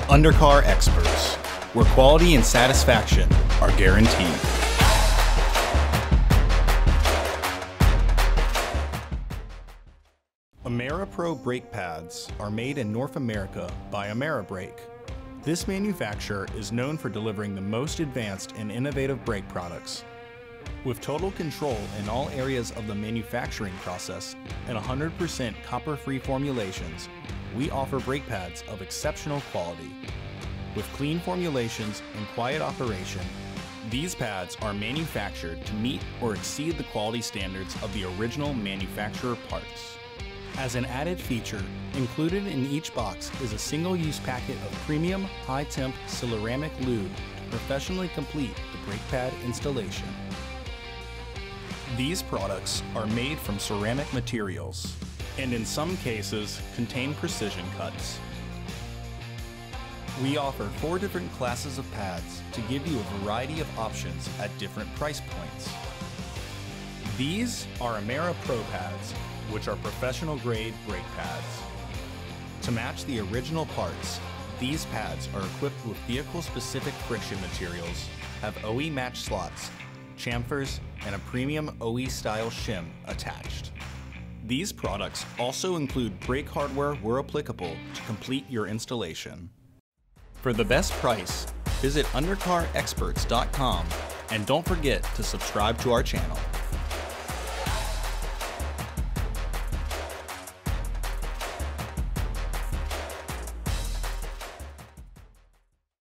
Undercar experts, where quality and satisfaction are guaranteed. AmeriPro brake pads are made in North America by AmeriBrake. This manufacturer is known for delivering the most advanced and innovative brake products. With total control in all areas of the manufacturing process and 100% copper-free formulations, we offer brake pads of exceptional quality. With clean formulations and quiet operation, these pads are manufactured to meet or exceed the quality standards of the original manufacturer parts. As an added feature, included in each box is a single-use packet of premium high-temp ceramic lube to professionally complete the brake pad installation. These products are made from ceramic materials and in some cases contain precision cuts. We offer 4 different classes of pads to give you a variety of options at different price points. These are AmeriPro pads, which are professional grade brake pads. To match the original parts, these pads are equipped with vehicle-specific friction materials, have OE match slots, chamfers, and a premium OE-style shim attached. These products also include brake hardware where applicable to complete your installation. For the best price, visit undercarexperts.com and don't forget to subscribe to our channel.